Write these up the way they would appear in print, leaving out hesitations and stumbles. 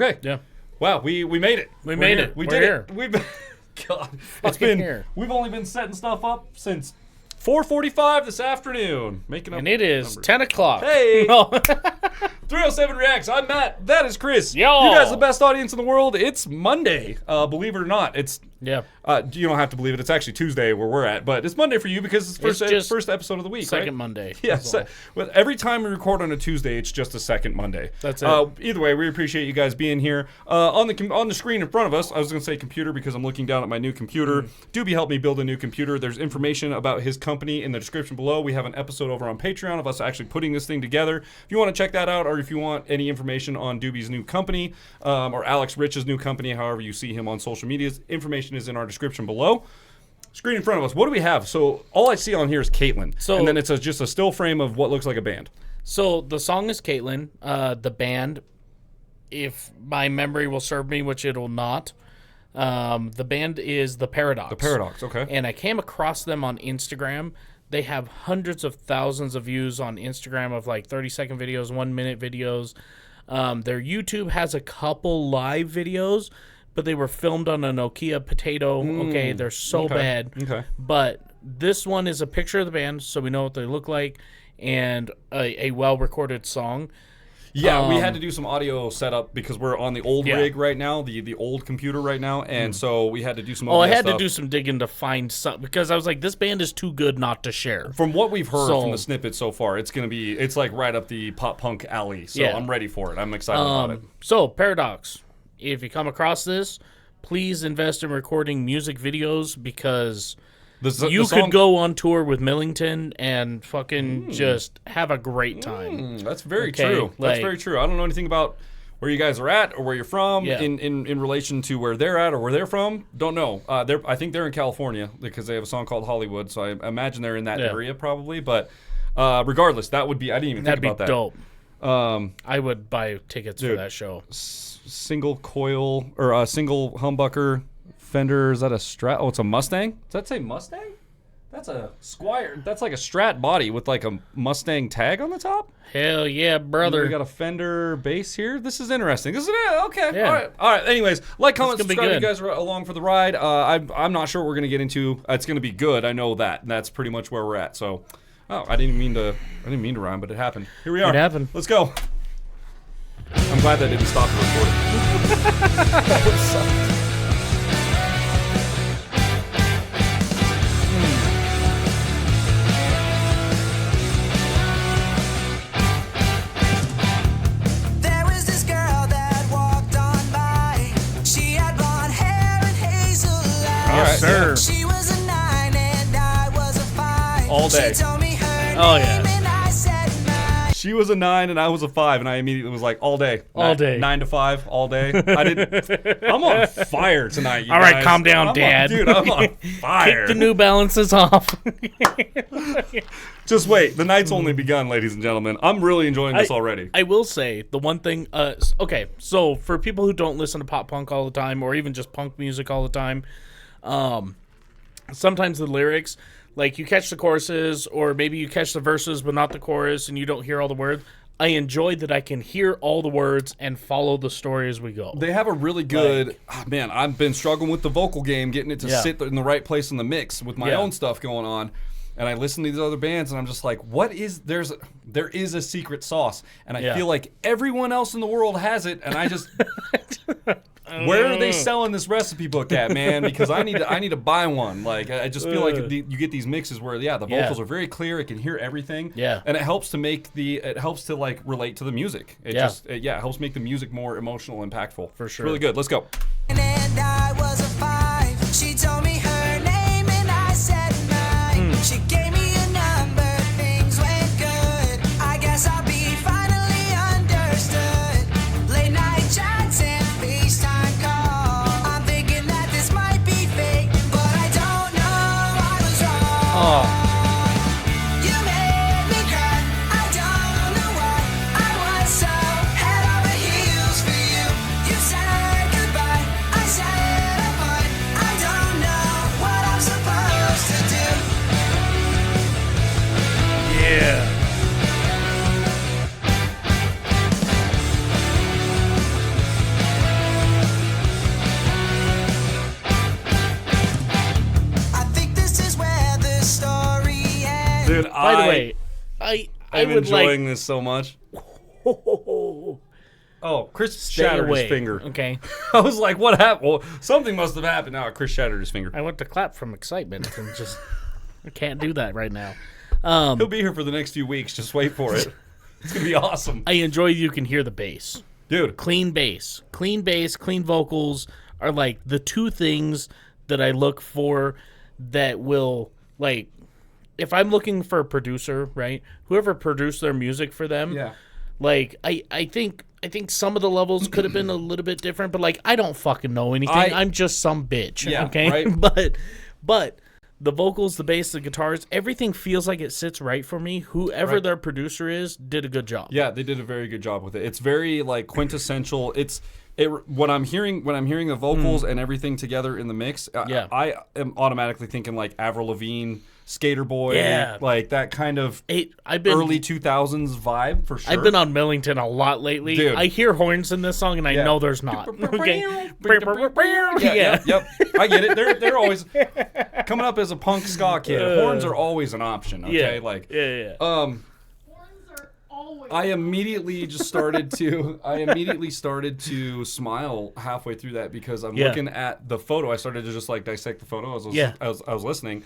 Okay. Yeah. Wow, we made it. We made it. We We're did here. it. We've God, Here. We've only been setting stuff up since 4:45 this afternoon. And it is 10 o'clock. Hey. 307 Reacts. I'm Matt. That is Chris. Yo. You guys are the best audience in the world. It's Monday. Believe it or not, it's Yeah. you don't have to believe it. It's actually Tuesday where we're at, but it's Monday for you because it's first episode of the week. Second right? Monday. Yeah. Well, every time we record on a Tuesday, it's just a second Monday. That's it. Either way, we appreciate you guys being here. On the screen in front of us, I was going to say computer because I'm looking down at my new computer. Doobie helped me build a new computer. There's information about his company in the description below. We have an episode over on Patreon of us actually putting this thing together. If you want to check that out, or if you want any information on Doobie's new company or Alex Rich's new company, however you see him on social medias, information is in our description below. Screen in front of us. What do we have? So all I see on here is Kaitlyn, and then it's just a still frame of what looks like a band. So the song is Kaitlyn. The band, if my memory will serve me, which it will not, the band is The Paradox. The Paradox, okay. And I came across them on Instagram. They have hundreds of thousands of views on Instagram of like 30-second videos, 1-minute videos. Their YouTube has a couple live videos, but they were filmed on a Nokia Potato. Okay, they're so bad. Okay. But this one is a picture of the band, so we know what they look like, and a well-recorded song. Yeah, we had to do some audio setup because we're on the old rig right now, the old computer right now, and so we had to do some audio I had stuff. to do some digging to find something because I was like, this band is too good not to share. From what we've heard from the snippet so far, it's like right up the pop punk alley. So I'm ready for it. I'm excited about it. So Paradox, if you come across this, please invest in recording music videos because you could go on tour with Millington and fucking just have a great time. That's very true. That's very true. I don't know anything about where you guys are at or where you're from in relation to where they're at or where they're from. Don't know. I think they're in California because they have a song called Hollywood, so I imagine they're in that area probably. But regardless, that would be. I didn't even think about that. That'd be dope. I would buy tickets for that show. Single coil or a single humbucker Fender. Is that a Strat? Oh, it's a Mustang. Does that say Mustang? That's a Squire. That's like a Strat body with like a Mustang tag on the top. Hell yeah, brother. We got a Fender bass here. This is interesting. This is okay. Yeah. All right. Anyways, like, comment, subscribe. You guys are along for the ride. I'm not sure what we're gonna get into. It's gonna be good. I know that. And that's pretty much where we're at. So, I didn't mean to rhyme, but it happened. Here we are. It happened. Let's go. I'm glad that didn't stop the recording. That would suck. Yes, sir. She was a 9 and I was a 5. All day. She told me her Oh, name yeah. and I said mine. She was a 9 and I was a 5, and I immediately was like, all day. All day. 9 to 5, all day. I'm on fire tonight, you All right, guys. calm down, Dad. Dude, I'm on fire. Kick the New Balances off. Just wait. The night's only begun, ladies and gentlemen. I'm really enjoying this already. I will say the one thing. Okay, so for people who don't listen to pop punk all the time, or even just punk music all the time, sometimes the lyrics, like you catch the choruses, or maybe you catch the verses but not the chorus, and you don't hear all the words. I enjoy that I can hear all the words and follow the story as we go. They have a really good... man, I've been struggling with the vocal game, getting it to sit in the right place in the mix with my own stuff going on. And I listen to these other bands, and I'm just like, there is a secret sauce. And I feel like everyone else in the world has it, and I just... Where are they selling this recipe book at, man? Because I need to buy one. Like, I just feel like you get these mixes where the vocals are very clear. I can hear everything. Yeah. And it helps to like relate to the music. It helps make the music more emotional, impactful. For sure. It's really good. Let's go. And I was a 5. She told me her name and I said mine. She gave me a number, things went good. I guess I'll be finally understood. Late night chats and FaceTime call. I'm thinking that this might be fake, but I don't know, I was wrong. You made me cry, I don't know why. I was so head over heels for you. You said goodbye, I said apart. I don't know what I'm supposed to do. Yeah. Dude, By the way, I I'm would enjoying like. this so much. Oh, Chris shattered his finger. Okay. I was like, what happened? Well, something must have happened. Now Chris shattered his finger. I went to clap from excitement and just I can't do that right now. He'll be here for the next few weeks. Just wait for it. It's going to be awesome. I enjoy you can hear the bass. Dude. Clean bass, clean vocals are like the two things that I look for that will, like, if I'm looking for a producer, right? Whoever produced their music for them, Yeah. like, I think some of the levels could have been a little bit different, but like I don't fucking know anything. I'm just some bitch. Yeah, okay. right. But the vocals, the bass, the guitars, everything feels like it sits right for me. Whoever their producer is did a good job. Yeah, they did a very good job with it. It's very like quintessential. When I'm hearing the vocals and everything together in the mix, I am automatically thinking like Avril Lavigne, Skater Boy, like that kind of early 2000s vibe for sure. I've been on Millington a lot lately. Dude. I hear horns in this song and I know there's not. Okay. Yep. I get it. They're always coming up as a punk ska kid. Horns are always an option. Okay, I immediately started to smile halfway through that because I'm looking at the photo. I started to just like dissect the photo as I was listening.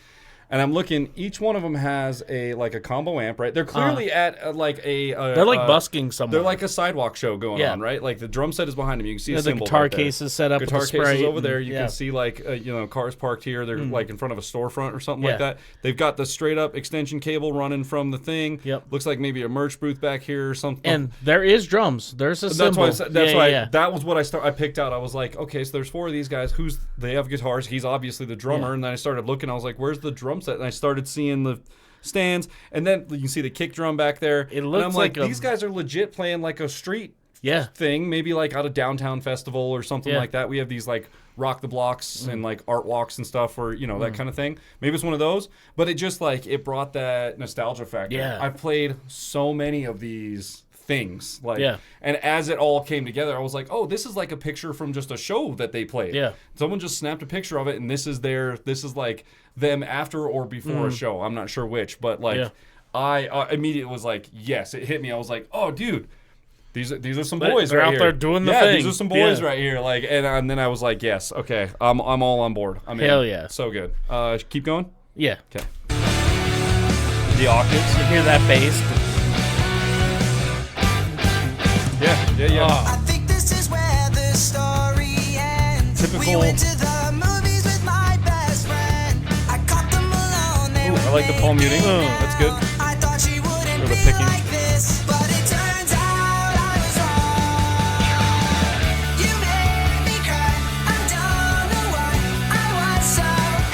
And I'm looking. Each one of them has a combo amp, right? They're clearly at they're like busking somewhere. They're like a sidewalk show going on, right? Like the drum set is behind them. You can see a the cymbal. guitar right there. case is set up. Guitar with case is over and, there. You can see cars parked here. They're like in front of a storefront or something like that. They've got the straight up extension cable running from the thing. Yep. Looks like maybe a merch booth back here or something. And there is drums. There's a cymbal. That's why that was what I picked out. I was like, okay, so there's 4 of these guys. They have guitars. He's obviously the drummer. And then I started looking. I was like, where's the drum set? And I started seeing the stands, and then you can see the kick drum back there. It looks and I'm like these guys are legit playing like a street thing, maybe like at a downtown festival or something like that. We have these like rock the blocks and like art walks and stuff, or that kind of thing. Maybe it's one of those, but it just like it brought that nostalgia factor. Yeah, I've played so many of these things, and as it all came together, I was like, oh, this is like a picture from just a show that they played. Yeah, someone just snapped a picture of it, and this is like them after or before a show. I'm not sure which, but like I immediately was like, yes, it hit me. I was like, oh, dude, these are some boys they're right out here. there doing the thing. These are some boys right here. Like, and then I was like, yes, okay, I'm all on board. Hell yeah, so good. Keep going. Yeah. Okay. The octaves. You hear that bass? Yeah. I think this is where the story ends. Typical. We went to the movies with my best friend. I caught them alone. They were I like the palm muting. That's good. I thought she wouldn't Or the be picking. like this, but it turns out I was wrong. You made me cry. I don't know why. I was so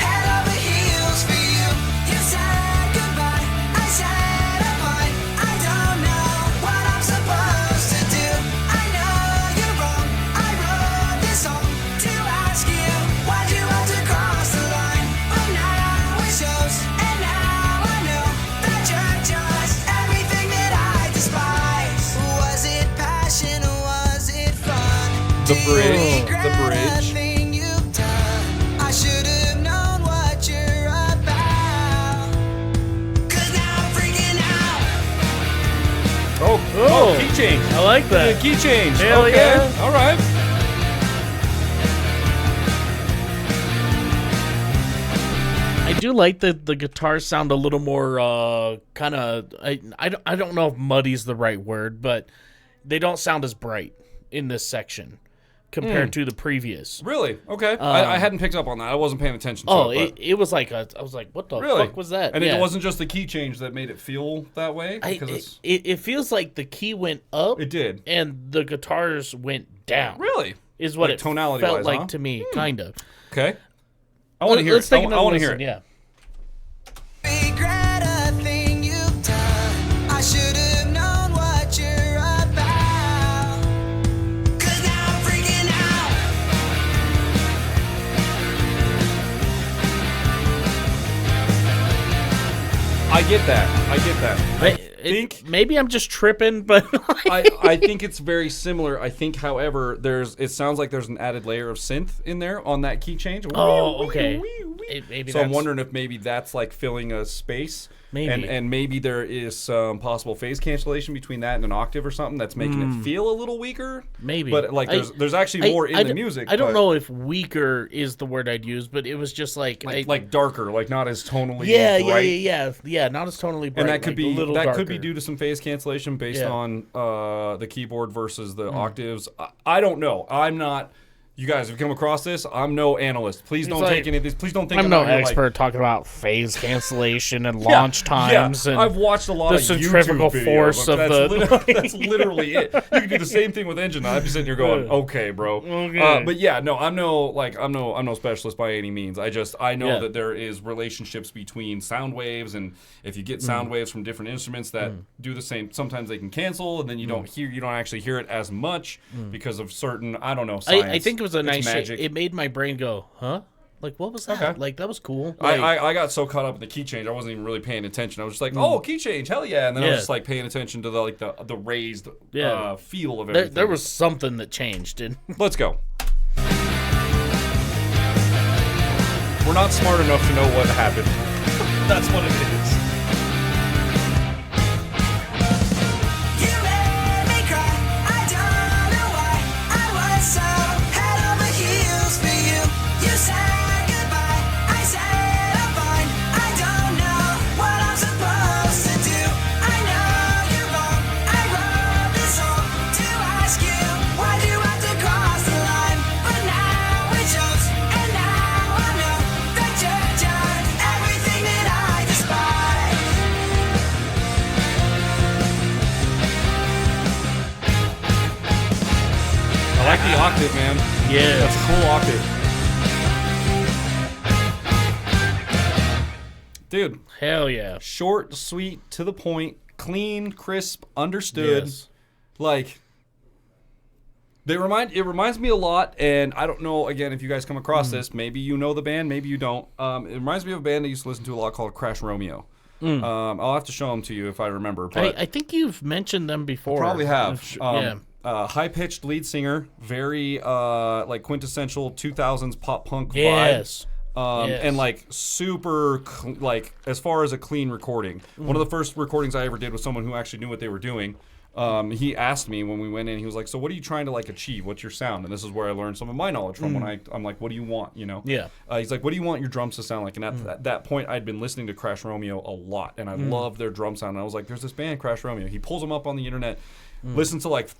head over heels for you. You said goodbye. I said I'm fine. I don't know what I'm supposed to do. I know you're wrong. I wrote this song to ask you why'd you have to cross the line. But now it shows, and now I know that you're just everything that I despise. Was it passion or was it fun? The Do you bridge, regret the bridge. a thing you've done? I should have known what you're about. 'Cause now I'm freaking out. Oh, key change. I like that. Key change. Hell okay. yeah. All right. I do like the guitars sound a little more kind of I don't know if muddy's the right word, but they don't sound as bright in this section compared to the previous. Really? Okay. I hadn't picked up on that. I wasn't paying attention to Oh, it. it was like I was like, what the Really? fuck was that? And Yeah. it wasn't just the key change that made it feel that way? Because It feels like the key went up. It did. And the guitars went down. Really? Is what Like it tonality-wise, felt like huh? to me, kind of. Okay. I want to hear Let's it. take I another want to hear listen, it. Yeah. Regret a thing you've done. I should have known what you're about. 'Cause now I'm freaking out. I get that. think maybe I'm just tripping, but I think it's very similar. I think, however, it sounds like there's an added layer of synth in there on that key change. Oh, okay. Maybe So I'm wondering if maybe that's like filling a space. Maybe. And maybe there is some possible phase cancellation between that and an octave or something that's making it feel a little weaker. Maybe. But like there's actually more in the music. I don't know if weaker is the word I'd use, but it was just like darker, like not as tonally bright. Yeah, not as tonally bright. And that could be a little could be due to some phase cancellation based on the keyboard versus the octaves. I don't know. I'm not. You guys have come across this. I'm no analyst. Please don't take any of this. Please don't think I'm no expert talking about phase cancellation and launch times. And I've watched a lot of centrifugal YouTube force videos. That's literally it. You can do the same thing with engine. I'd be sitting here going, "Okay, bro." Okay. But yeah, no, I'm no specialist by any means. I know that there is relationships between sound waves, and if you get sound waves from different instruments that do the same, sometimes they can cancel, and then you don't actually hear it as much because of certain science. I think it was a nice magic. It made my brain go, huh? Like, what was that? Okay. Like, that was cool. Like, I got so caught up in the key change, I wasn't even really paying attention. I was just like, oh, key change, hell yeah. And then I was just like paying attention to the raised feel of everything. There was something that changed. Let's go. We're not smart enough to know what happened. That's what it is. You made me cry. I don't know why. I was so head over heels for you. You said goodbye. I said I'm fine. I don't know what I'm supposed to do. I know you're wrong. I wrote this song to ask you, why'd you have to cross the line? But now it shows, and now I know that you're done everything that I despise. I like the octave, man. Yeah. That's a cool octave. Dude, Hell yeah. short, sweet, to the point, clean, crisp, understood. Yes. Like, it reminds me a lot, and I don't know, again, if you guys come across this, maybe you know the band, maybe you don't. It reminds me of a band I used to listen to a lot called Crash Romeo. I'll have to show them to you if I remember. But I think you've mentioned them before. probably have. Yeah. High-pitched lead singer, very like quintessential 2000s pop punk Yes. vibe. Yes. And like super, like as far as a clean recording. One of the first recordings I ever did with someone who actually knew what they were doing. He asked me when we went in, he was like, so what are you trying to like achieve? What's your sound? And this is where I learned some of my knowledge from when I'm like, what do you want? You know? Yeah. He's like, what do you want your drums to sound like? And at that point, I'd been listening to Crash Romeo a lot, and I loved their drum sound. And I was like, there's this band, Crash Romeo. He pulls them up on the internet, listens to like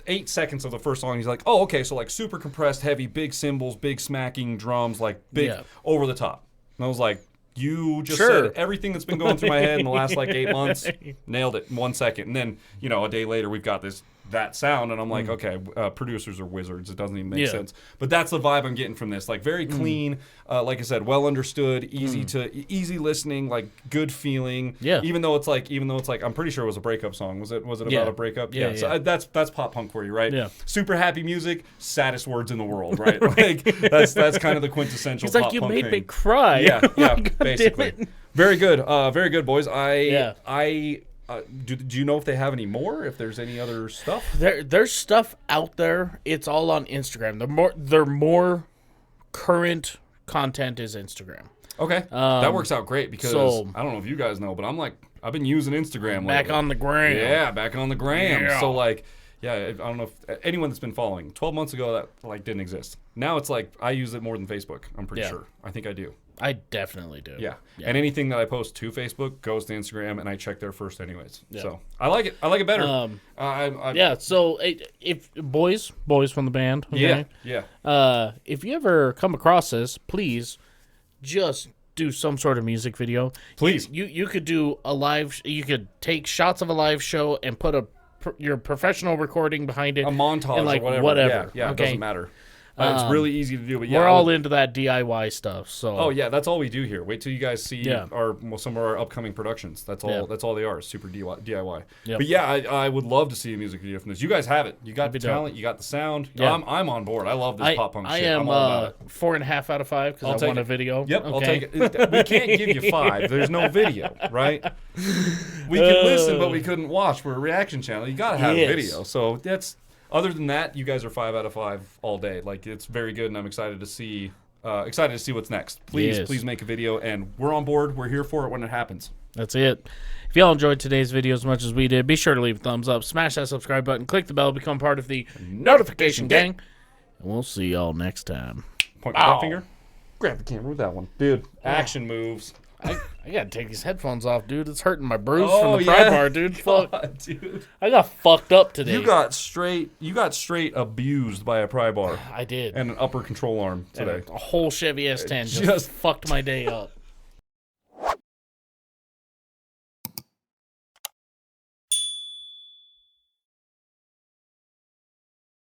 8 seconds of the first song. He's like, oh, okay, so like super compressed, heavy, big cymbals, big smacking drums, like big over the top. And I was like, you just said everything that's been going through my head in the last like 8 months. Nailed it in 1 second. And then, a day later, we've got that sound, and I'm like, okay, producers are wizards. It doesn't even make sense. But that's the vibe I'm getting from this. Like very clean, like I said, well understood, easy listening, like good feeling. Yeah. Even though it's like, I'm pretty sure it was a breakup song. Was it about a breakup? Yeah. So that's pop punk for you, right? Yeah. Super happy music, saddest words in the world, right? Like that's kind of the quintessential. He's like, pop you punk made thing. me cry. Yeah, God basically. damn it. Very good, boys. Do you know if they have any more? If there's any other stuff? There's stuff out there. It's all on Instagram. Their more current content is Instagram. Okay, that works out great because so- I don't know if you guys know, but I've been using Instagram Back lately. on the gram. Yeah, back on the gram. Yeah. So like, I don't know if anyone that's been following. 12 months ago, that like didn't exist. Now it's like I use it more than Facebook. I'm pretty sure. I think I do. I definitely do. Yeah. And anything that I post to Facebook goes to Instagram, and I check there first anyways. Yeah. So I like it. I like it better. Yeah. So if boys from the band. Okay? Yeah. If you ever come across this, please just do some sort of music video. Please. You could do a live. You could take shots of a live show and put your professional recording behind it. A montage and like or whatever. Yeah. It doesn't matter. It's really easy to do. But yeah, we're all into that DIY stuff. So Oh yeah, that's all we do here. Wait till you guys see Yeah. some of our upcoming productions. That's all. Yeah. That's all they are. Super DIY. Yep. But yeah, I would love to see a music video from this. You guys have it. You got the be dope. talent. You got the sound. Yeah. I'm on board. I love this pop punk I shit. am I'm all about it. 4.5 out of 5 I'll because I take want a it. video. Yep, okay. I'll take it. We can't give you 5. There's no video, right? We can listen, but we couldn't watch. We're a reaction channel. You gotta have Yes. video. So that's. Other than that, you guys are 5 out of 5 all day. Like, it's very good, and I'm excited to see what's next. Please make a video, and we're on board. We're here for it when it happens. That's it. If y'all enjoyed today's video as much as we did, be sure to leave a thumbs up, smash that subscribe button, click the bell, become part of the notification gang, and we'll see y'all next time. Point my finger. Grab the camera with that one. Dude, action moves. I gotta take these headphones off, dude. It's hurting my bruise Oh, from the pry yeah. bar, dude. Fuck. God, dude. I got fucked up today. You got straight abused by a pry bar I did. and an upper control arm And today. a whole Chevy S10 just Just- fucked my day up.